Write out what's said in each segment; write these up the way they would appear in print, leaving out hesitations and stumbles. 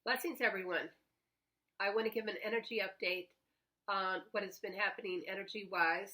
Blessings, everyone. I want to give an energy update on what has been happening energy-wise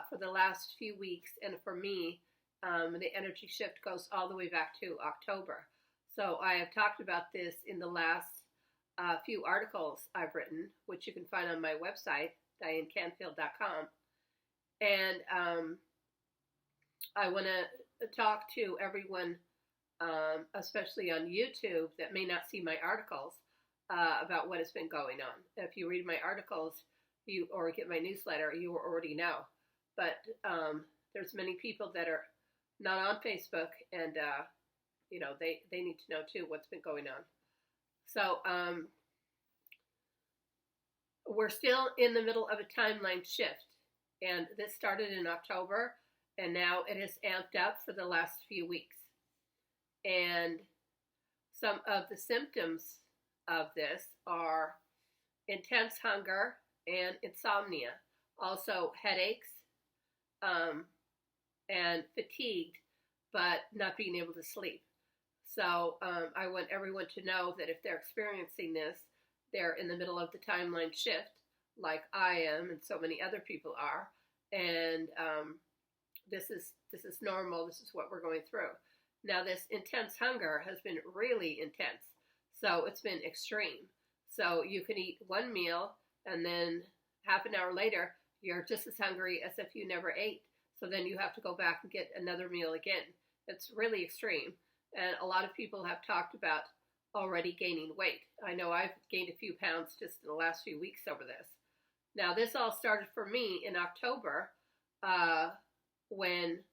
for the last few weeks. And for me, the energy shift goes all the way back to October. So I have talked about this in the last few articles I've written, which you can find on my website, dianecanfield.com. And I want to talk to everyone, especially on YouTube, that may not see my articles about what has been going on. If you read my articles or get my newsletter, you already know. But there's many people that are not on Facebook, and they need to know too what's been going on. So we're still in the middle of a timeline shift, and this started in October, and now it has amped up for the last few weeks. And some of the symptoms of this are intense hunger and insomnia, also headaches, and fatigued, but not being able to sleep. So I want everyone to know that if they're experiencing this, they're in the middle of the timeline shift, like I am and so many other people are. And this is normal. This is what we're going through. Now, this intense hunger has been really intense. So it's been extreme. So you can eat one meal, and then half an hour later, you're just as hungry as if you never ate. So then you have to go back and get another meal again. It's really extreme. And a lot of people have talked about already gaining weight. I know I've gained a few pounds just in the last few weeks over this. Now, this all started for me in October when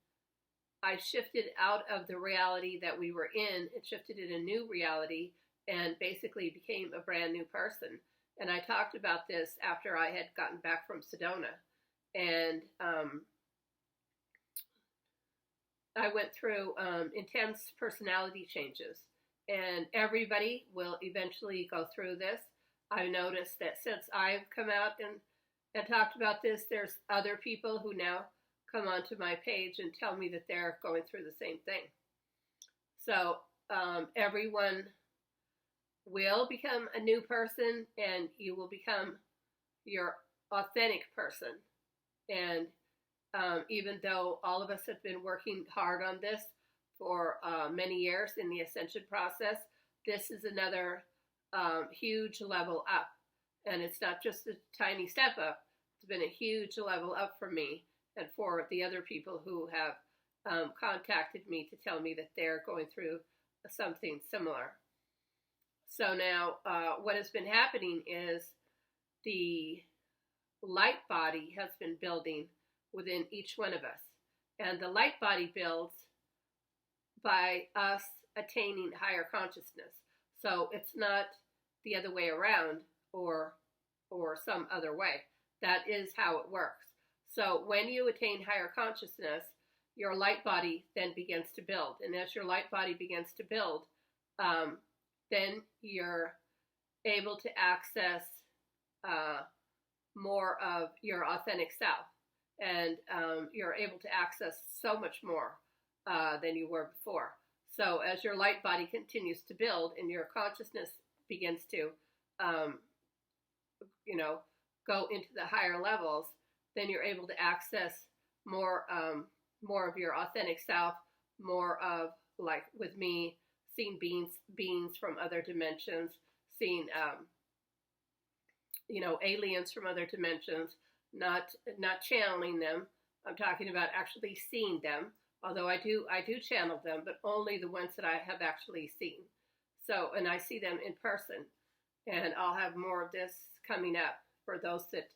I shifted out of the reality that we were in and shifted in a new reality and basically became a brand new person. And I talked about this after I had gotten back from Sedona. And I went through intense personality changes. And everybody will eventually go through this. I've noticed that since I've come out and talked about this, there's other people who now come onto my page and tell me that they're going through the same thing. So everyone will become a new person, and you will become your authentic person. And even though all of us have been working hard on this for many years in the Ascension process, this is another huge level up. And it's not just a tiny step up. It's been a huge level up for me and for the other people who have contacted me to tell me that they're going through something similar. So now what has been happening is the light body has been building within each one of us. And the light body builds by us attaining higher consciousness. So it's not the other way around or some other way. That is how it works. So when you attain higher consciousness, your light body then begins to build. And as your light body begins to build, then you're able to access more of your authentic self. And you're able to access so much more than you were before. So as your light body continues to build and your consciousness begins to, go into the higher levels, then you're able to access more of your authentic self, more of, like with me, seeing beings from other dimensions, seeing aliens from other dimensions, not channeling them. I'm talking about actually seeing them. Although I do channel them, but only the ones that I have actually seen. So, and I see them in person. And I'll have more of this coming up for those that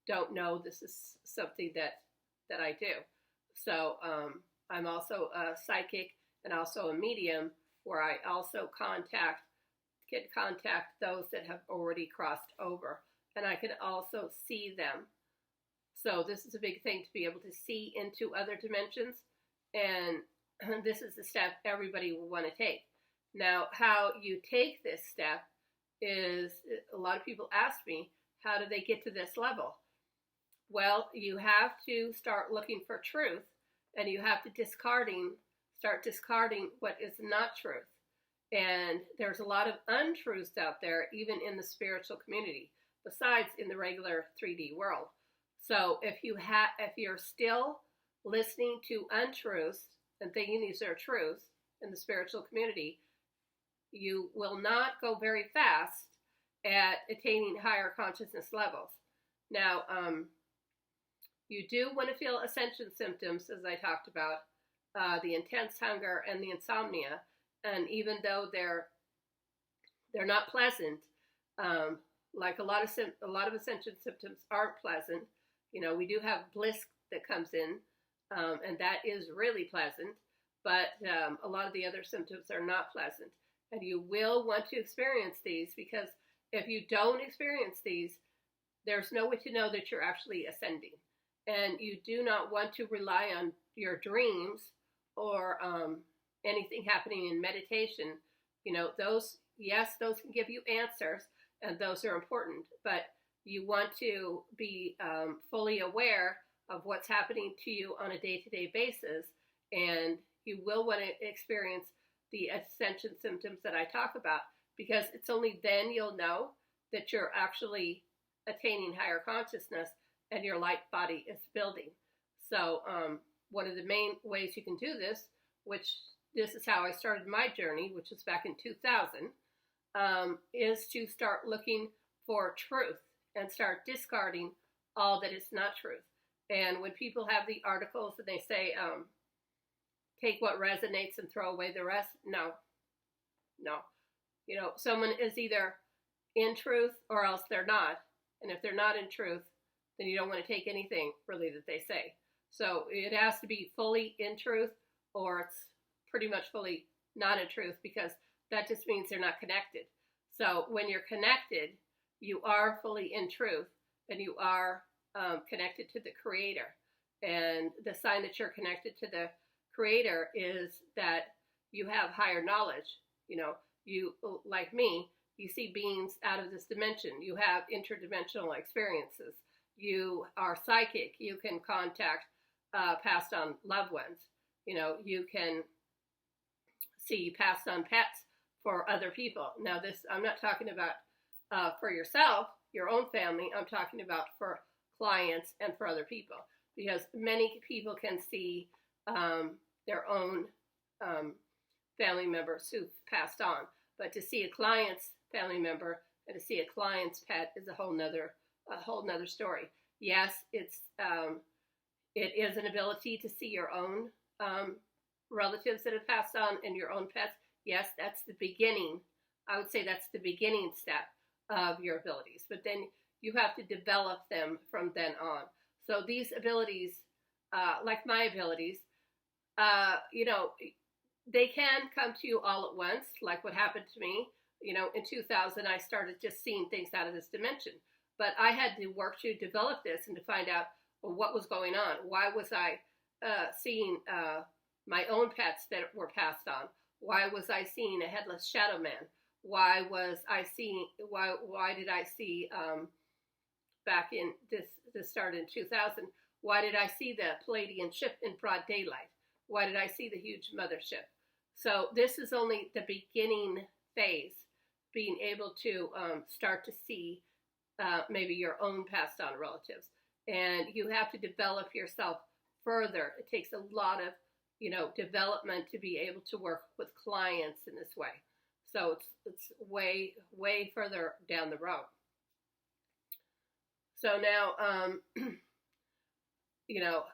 don't know. This is something that I do. So I'm also a psychic and also a medium, where I also can contact those that have already crossed over. And I can also see them. So this is a big thing, to be able to see into other dimensions. And this is the step everybody will want to take. Now, how you take this step is, a lot of people ask me, how do they get to this level? Well, you have to start looking for truth, and you have to start discarding what is not truth. And there's a lot of untruths out there, even in the spiritual community, besides in the regular 3D world. So if you're still listening to untruths and thinking these are truths in the spiritual community, you will not go very fast at attaining higher consciousness levels. Now, you do want to feel ascension symptoms, as I talked about, the intense hunger and the insomnia. And even though they're not pleasant, like a lot of ascension symptoms aren't pleasant. We do have bliss that comes in, and that is really pleasant. But a lot of the other symptoms are not pleasant, and you will want to experience these, because if you don't experience these, there's no way to know that you're actually ascending. And you do not want to rely on your dreams or anything happening in meditation. Those can give you answers, and those are important, but you want to be fully aware of what's happening to you on a day-to-day basis, and you will want to experience the ascension symptoms that I talk about, because it's only then you'll know that you're actually attaining higher consciousness and your light body is building. So one of the main ways you can do this, which this is how I started my journey, which was back in 2000, is to start looking for truth and start discarding all that is not truth. And when people have the articles and they say, take what resonates and throw away the rest, no. Someone is either in truth or else they're not. And if they're not in truth, then you don't want to take anything really that they say. So it has to be fully in truth, or it's pretty much fully not in truth, because that just means they're not connected. So when you're connected, you are fully in truth, and you are connected to the Creator. And the sign that you're connected to the Creator is that you have higher knowledge. You, like me, you see beings out of this dimension. You have interdimensional experiences. You are psychic. You can contact passed on loved ones. You can see passed on pets for other people. Now, this, I'm not talking about for yourself, your own family. I'm talking about for clients and for other people, because many people can see their own family members who've passed on. But to see a client's family member and to see a client's pet is a whole nother story. Yes, it is an ability to see your own relatives that have passed on and your own pets. Yes, that's the beginning. I would say that's the beginning step of your abilities. But then you have to develop them from then on. So these abilities, like my abilities, they can come to you all at once, like what happened to me. In 2000, I started just seeing things out of this dimension. But I had to work to develop this and to find out what was going on. Why was I seeing my own pets that were passed on? Why was I seeing a headless shadow man? Why did I see back in this started in 2000? Why did I see the Pleiadian ship in broad daylight? Why did I see the huge mothership? So this is only the beginning phase, being able to start to see maybe your own passed on relatives. And you have to develop yourself further. It takes a lot of, development to be able to work with clients in this way. So it's way, way further down the road. So now,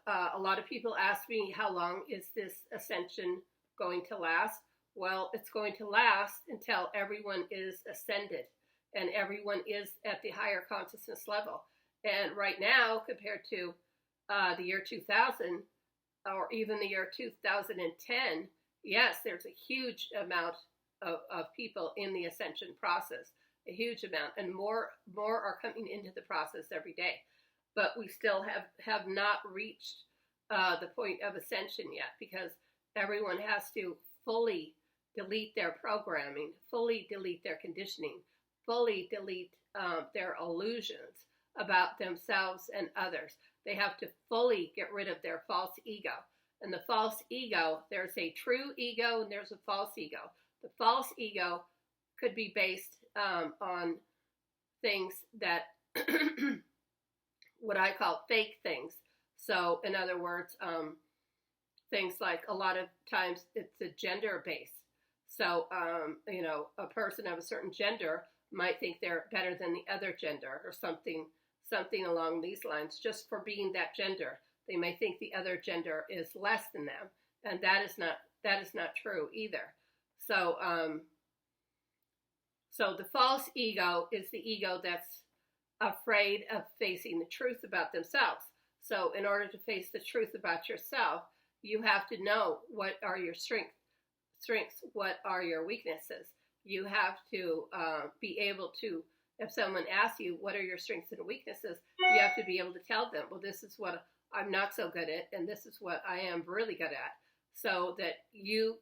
a lot of people ask me, how long is this ascension going to last? Well, it's going to last until everyone is ascended and everyone is at the higher consciousness level. And right now, compared to the year 2000 or even the year 2010, yes, there's a huge amount of people in the ascension process, a huge amount, and more are coming into the process every day. But we still have not reached the point of ascension yet, because everyone has to fully delete their programming, fully delete their conditioning, fully delete their illusions about themselves and others. They have to fully get rid of their false ego. And the false ego, there's a true ego and there's a false ego. The false ego could be based on things that what I call fake things. So in other words, things like a lot of times it's a gender base. So, a person of a certain gender might think they're better than the other gender or something along these lines just for being that gender. They may think the other gender is less than them, and that is not true either. So, so the false ego is the ego that's afraid of facing the truth about themselves. So in order to face the truth about yourself, you have to know what are your strengths, what are your weaknesses. You have to be able to, if someone asks you what are your strengths and weaknesses, you have to be able to tell them, well, this is what I'm not so good at, and this is what I am really good at, so that you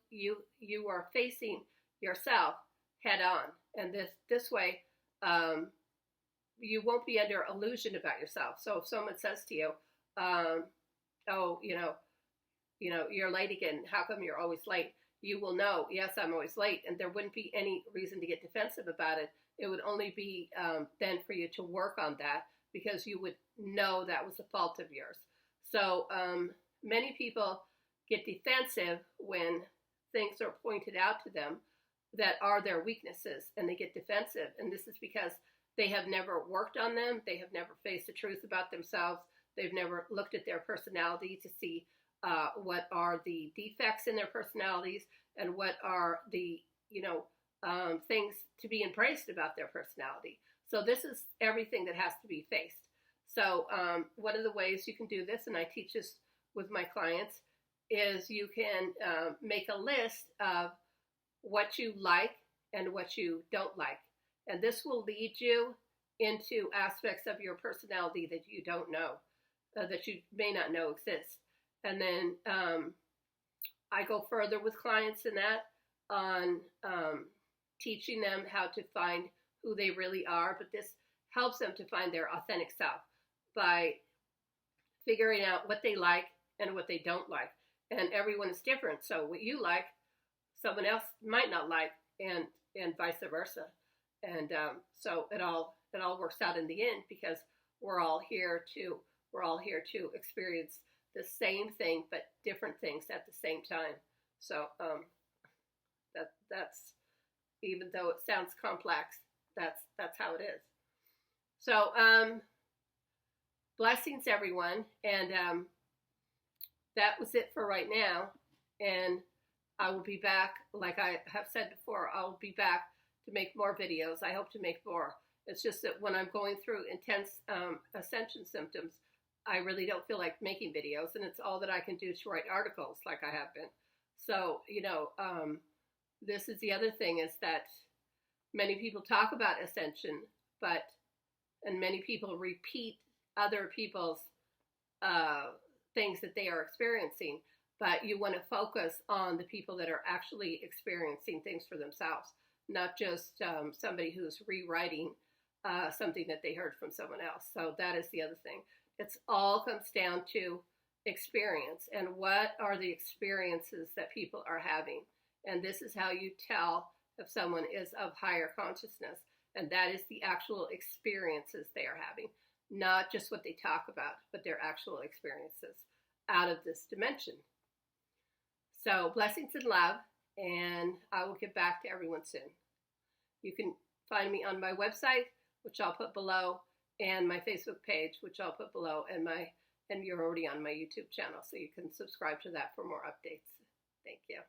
are facing yourself head on. And this way, you won't be under illusion about yourself. So if someone says to you, oh, you're late again, how come you're always late? You will know, yes, I'm always late, and there wouldn't be any reason to get defensive about it. It would only be then for you to work on that, because you would know that was a fault of yours. So many people get defensive when things are pointed out to them that are their weaknesses, and they get defensive. And this is because they have never worked on them. They have never faced the truth about themselves. They've never looked at their personality to see what are the defects in their personalities and what are the, things to be embraced about their personality. So this is everything that has to be faced. So one of the ways you can do this, and I teach this with my clients, is you can make a list of what you like and what you don't like. And this will lead you into aspects of your personality that you don't know, that you may not know exist. And then I go further with clients in that on teaching them how to find who they really are. But this helps them to find their authentic self by figuring out what they like and what they don't like. And everyone is different. So what you like, someone else might not like, and vice versa. And so it all works out in the end, because we're all here to experience the same thing, but different things at the same time. So that's even though it sounds complex, that's how it is. So blessings, everyone, and that was it for right now. And I will be back, like I have said before, I'll be back to make more videos. I hope to make more. It's just that when I'm going through intense ascension symptoms, I really don't feel like making videos, and it's all that I can do to write articles like I have been. So, this is the other thing, is that many people talk about ascension, and many people repeat other people's things that they are experiencing, but you want to focus on the people that are actually experiencing things for themselves, not just somebody who's rewriting something that they heard from someone else. So that is the other thing. It's all comes down to experience, and what are the experiences that people are having. And this is how you tell if someone is of higher consciousness, and that is the actual experiences they are having, not just what they talk about, but their actual experiences out of this dimension. So blessings and love, and I will get back to everyone soon. You can find me on my website, which I'll put below, and my Facebook page, which I'll put below, and you're already on my YouTube channel, so you can subscribe to that for more updates. Thank you.